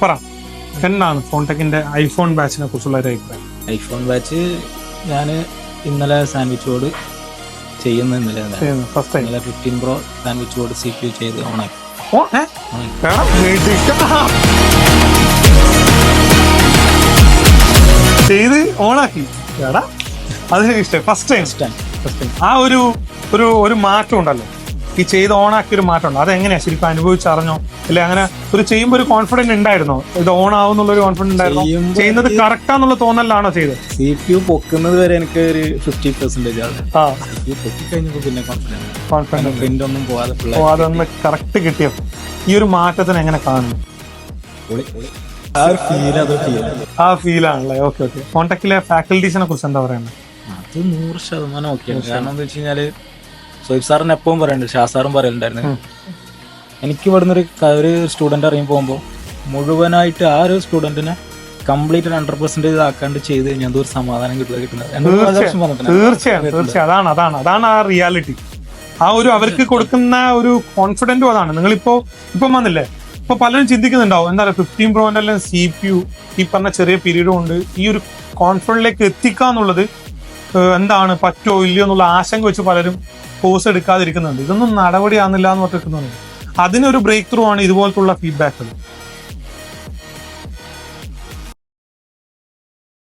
പറ, എന്താണ് ഫോൺടെക്കിന്റെ ഐഫോൺ ബാച്ചിനെ കുറിച്ചുള്ള ഒരു അഭിപ്രായം? ഐഫോൺ ബാച്ച് ഞാൻ ഇന്നലെ സാൻഡ്വിച്ച് ബോർഡ് ചെയ്യുന്ന ഇന്നലെ first time 15 Pro sandwich board CPU ചെയ്ത് ഓണാക്കി. ചെയ്ത് ഓണാക്കി എടാ, അതിന് ഇഷ്ടം ഫസ്റ്റ് ടൈം. ആ ഒരു മാറ്റം ഉണ്ടല്ലോ, ഈ ചെയ്ത് ഓണാക്കിയ ഒരു മാറ്റം ഉണ്ട്. അതെങ്ങനെയാ ശരിക്കും അനുഭവിച്ചറിഞ്ഞോ? അല്ലെ അങ്ങനെ ഒരു ചെയ്യുമ്പോൾ ഒരു കോൺഫിഡൻസ് ഉണ്ടായിരുന്നോ? ഇത് ഓൺ ആവുന്നുള്ള ഒരു കോൺഫിഡൻസ് ഉണ്ടായിരുന്നോ? ചെയ്യുന്നത് കറക്റ്റാന്നുള്ള തോന്നലാണോ ചെയ്തത്? CPU പൊക്കുന്നത് വരെ എനിക്ക് ഒരു 50% ആണ്. CPU പൊക്കി കഴിഞ്ഞപ്പോൾ പിന്നെ കോൺഫിഡൻസ് പ്രിന്റ് ഒന്നും പോവാതെ ഒന്ന് കറക്റ്റ് കിട്ടിയപ്പോൾ ഈ ഒരു മാറ്റത്തിന് എങ്ങനെ കാണുന്നു? ആ ഫീലാണല്ലേ. Okay okay. ഫോൺടെക്കിലെ ഫാക്കൽറ്റീസിനെ കുറിച്ച് എന്താ പറയുന്നത്? അത് 100% ഓക്കെയാണ്. കാരണം എന്താ വെച്ച് കഴിഞ്ഞാല് സോയിബ് സാറിന് എപ്പോഴും പറയുന്നുണ്ട്, ഷാ സാറും പറയലുണ്ടായിരുന്നു, എനിക്ക് ഇവിടുന്ന് ഒരു സ്റ്റുഡന്റ് ഇറങ്ങി പോകുമ്പോൾ മുഴുവനായിട്ട് ആ ഒരു സ്റ്റുഡന്റിനെ കംപ്ലീറ്റ് 100% ആക്കാണ്ട് ചെയ്ത് കഴിഞ്ഞാൽ അതൊരു സമാധാനം കിട്ടുന്നത്. തീർച്ചയായും അതാണ് ആ റിയാലിറ്റി. ആ ഒരു അവർക്ക് കൊടുക്കുന്ന ഒരു കോൺഫിഡന്റും അതാണ്. നിങ്ങളിപ്പം വന്നില്ലേ, ഇപ്പൊ പലരും ചിന്തിക്കുന്നുണ്ടാവും, എന്താ പറയുക 15 Proന്റെ എല്ലാം CPU ഈ പറഞ്ഞ ചെറിയ പീരീഡ് കൊണ്ട് ഈ ഒരു കോൺഫിഡൻറ്റിലേക്ക് എത്തിക്കാന്നുള്ളത് എന്താണ്, പറ്റോ ഇല്ലയോ എന്നുള്ള ആശങ്ക വെച്ച് പലരും കോഴ്സ് എടുക്കാതിരിക്കുന്നുണ്ട്. ഇതൊന്നും നടപടിയാകുന്നില്ല എന്ന് പറഞ്ഞിരിക്കുന്നുണ്ട്. അതിനൊരു ബ്രേക്ക് ത്രൂ ആണ് ഇതുപോലത്തുള്ള ഫീഡ്ബാക്കുകൾ.